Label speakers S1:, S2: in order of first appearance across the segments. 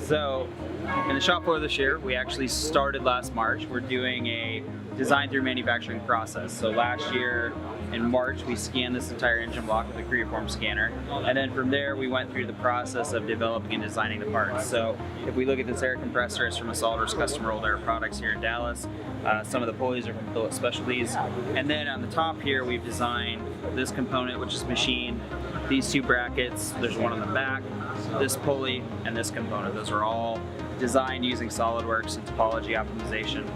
S1: So in the shop floor this year, we actually started last March. We're doing a design through manufacturing process. So last year in March, we scanned this entire engine block with a Creaform scanner. And then from there, we went through the process of developing and designing the parts. So if we look at this air compressor, it's from a SOLIDWORKS custom rolled air products here in Dallas. Some of the pulleys are from Phillips Specialties. And then on the top here, we've designed this component, which is machined. These two brackets, there's one on the back, this pulley, and this component. Those are all designed using SOLIDWORKS and topology optimization.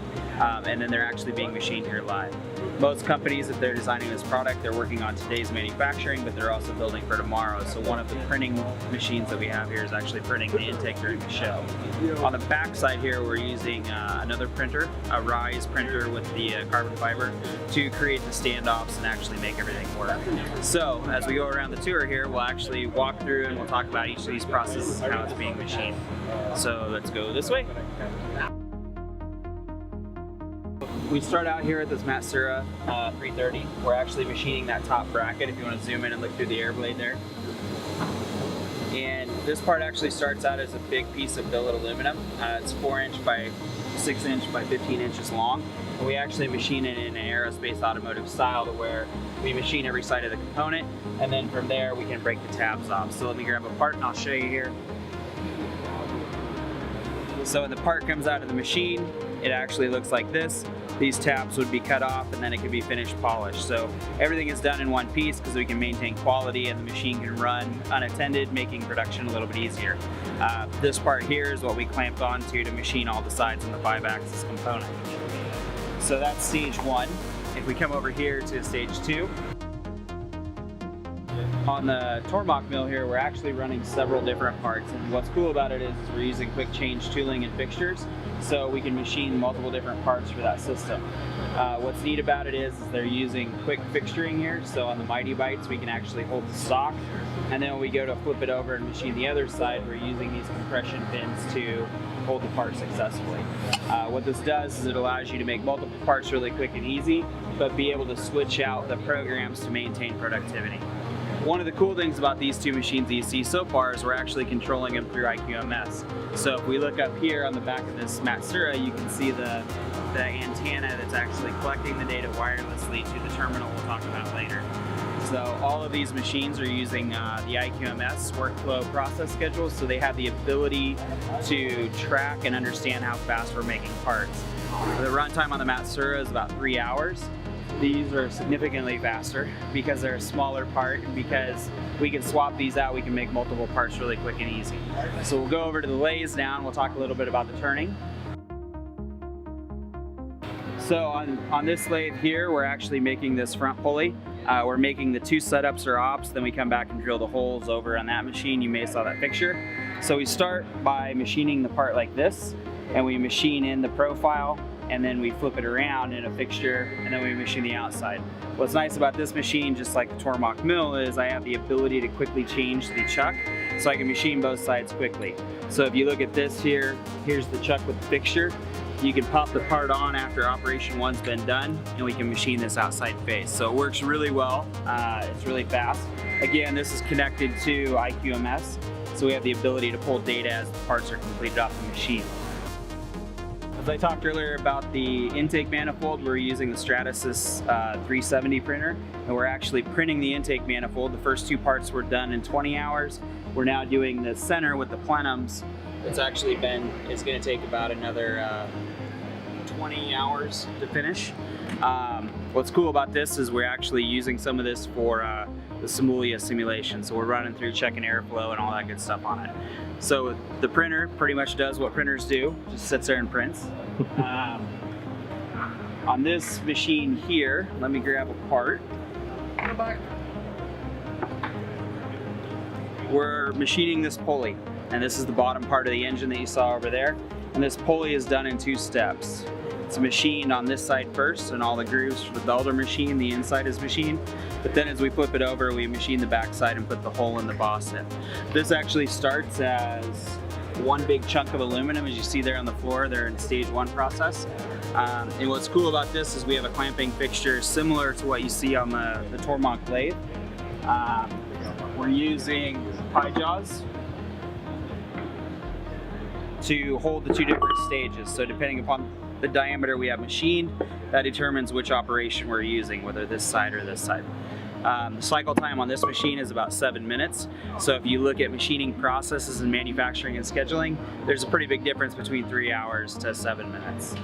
S1: And then they're actually being machined here live. Most companies, if they're designing this product, they're working on today's manufacturing, but they're also building for tomorrow. So one of the printing machines that we have here is actually printing the intake during the show. On the back side here, we're using another printer, a Rise printer with the carbon fiber, to create the standoffs and actually make everything work. So as we go around the tour here, we'll actually walk through and we'll talk about each of these processes and how it's being machined. So let's go this way. We start out here at this Matsuura 330. We're actually machining that top bracket, if you want to zoom in and look through the air blade there. And this part actually starts out as a big piece of billet aluminum. It's 4" by 6" by 15 inches long. And we actually machine it in an aerospace automotive style to where we machine every side of the component, and then from there we can break the tabs off. So let me grab a part and I'll show you here. So when the part comes out of the machine, it actually looks like this. These tabs would be cut off and then it can be finished polished. So everything is done in one piece because we can maintain quality and the machine can run unattended, making production a little bit easier. This part here is what we clamped onto to machine all the sides in the 5-axis component. So that's stage 1. If we come over here to stage 2, on the Tormach mill here, we're actually running several different parts, and what's cool about it is we're using quick change tooling and fixtures, so we can machine multiple different parts for that system. What's neat about it is they're using quick fixturing here, so on the Mighty Bites we can actually hold the stock, and then when we go to flip it over and machine the other side, we're using these compression pins to hold the part successfully. What this does is it allows you to make multiple parts really quick and easy, but be able to switch out the programs to maintain productivity. One of the cool things about these two machines that you see so far is we're actually controlling them through IQMS. So if we look up here on the back of this Matsuura, you can see the antenna that's actually collecting the data wirelessly to the terminal we'll talk about later. So all of these machines are using the IQMS workflow process schedules, so they have the ability to track and understand how fast we're making parts. The runtime on the Matsuura is about 3 hours. These are significantly faster because they're a smaller part, and because we can swap these out, we can make multiple parts really quick and easy. So we'll go over to the lathes now and we'll talk a little bit about the turning. So on this lathe here, we're actually making this front pulley. We're making the 2 setups or ops, then we come back and drill the holes over on that machine. You may have saw that picture. So we start by machining the part like this, and we machine in the profile, and then we flip it around in a fixture, and then we machine the outside. What's nice about this machine, just like the Tormach mill, is I have the ability to quickly change the chuck, so I can machine both sides quickly. So if you look at this here, here's the chuck with the fixture. You can pop the part on after operation 1's been done, and we can machine this outside face. So it works really well, it's really fast. Again, this is connected to IQMS, so we have the ability to pull data as the parts are completed off the machine. As I talked earlier about the intake manifold, we're using the Stratasys 370 printer, and we're actually printing the intake manifold. The first 2 parts were done in 20 hours. We're now doing the center with the plenums. It's going to take about another 20 hours to finish. What's cool about this is we're actually using some of this for the Simulia simulation. So we're running through checking airflow and all that good stuff on it. So the printer pretty much does what printers do, just sits there and prints. On this machine here, let me grab a part. We're machining this pulley, and this is the bottom part of the engine that you saw over there. And this pulley is done in 2 steps. It's machined on this side first, and all the grooves for the belt are machined, the inside is machined. But then as we flip it over, we machine the back side and put the hole in the boss in. This actually starts as one big chunk of aluminum, as you see there on the floor. They're in stage 1 process. And what's cool about this is we have a clamping fixture similar to what you see on the Tormach lathe. We're using pie jaws. to hold the two different stages. So depending upon the diameter we have machined, that determines which operation we're using, whether this side or this side. The cycle time on this machine is about 7 minutes. So if you look at machining processes and manufacturing and scheduling, there's a pretty big difference between 3 hours to 7 minutes.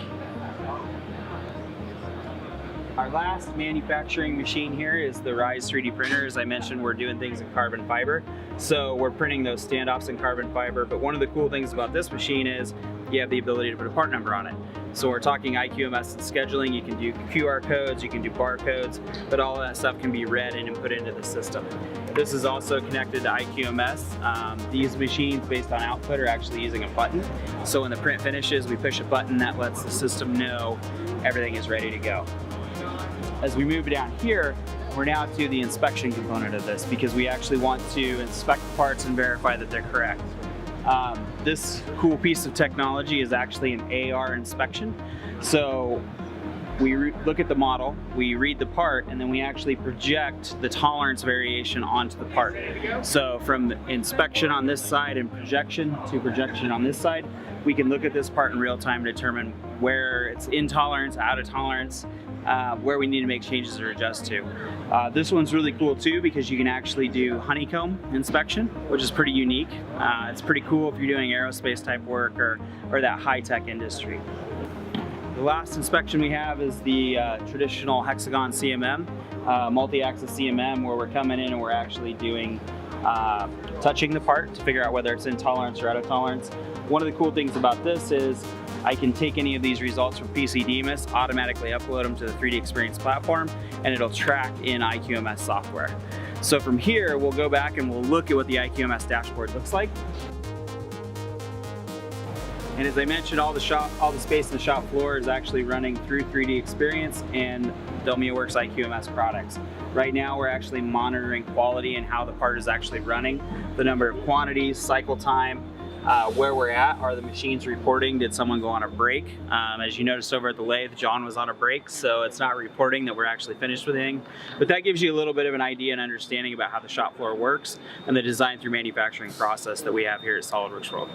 S1: Our last manufacturing machine here is the Rise 3D printer. As I mentioned, we're doing things in carbon fiber. So we're printing those standoffs in carbon fiber. But one of the cool things about this machine is you have the ability to put a part number on it. So we're talking IQMS and scheduling. You can do QR codes, you can do barcodes, but all of that stuff can be read and put into the system. This is also connected to IQMS. These machines, based on output, are actually using a button. So when the print finishes, we push a button that lets the system know everything is ready to go. As we move down here, we're now to the inspection component of this, because we actually want to inspect the parts and verify that they're correct. This cool piece of technology is actually an AR inspection. So we look at the model, we read the part, and then we actually project the tolerance variation onto the part. So from inspection on this side and projection to projection on this side, we can look at this part in real time and determine where it's in tolerance, out of tolerance, where we need to make changes or adjust to. This one's really cool too, because you can actually do honeycomb inspection, which is pretty unique. It's pretty cool if you're doing aerospace type work or that high-tech industry. The last inspection we have is the traditional hexagon CMM, multi-axis CMM, where we're coming in and we're actually doing touching the part to figure out whether it's in tolerance or out of tolerance. One of the cool things about this is I can take any of these results from PCDMIS, automatically upload them to the 3D Experience platform, and it'll track in IQMS software. So from here, we'll go back and we'll look at what the IQMS dashboard looks like. And as I mentioned, all the space in the shop floor is actually running through 3D Experience and Works IQMS products. Right now, we're actually monitoring quality and how the part is actually running, the number of quantities, cycle time. Where we're at, are the machines reporting? Did someone go on a break? As you noticed over at the lathe, John was on a break, so it's not reporting that we're actually finished with anything. But that gives you a little bit of an idea and understanding about how the shop floor works and the design through manufacturing process that we have here at SOLIDWORKS World.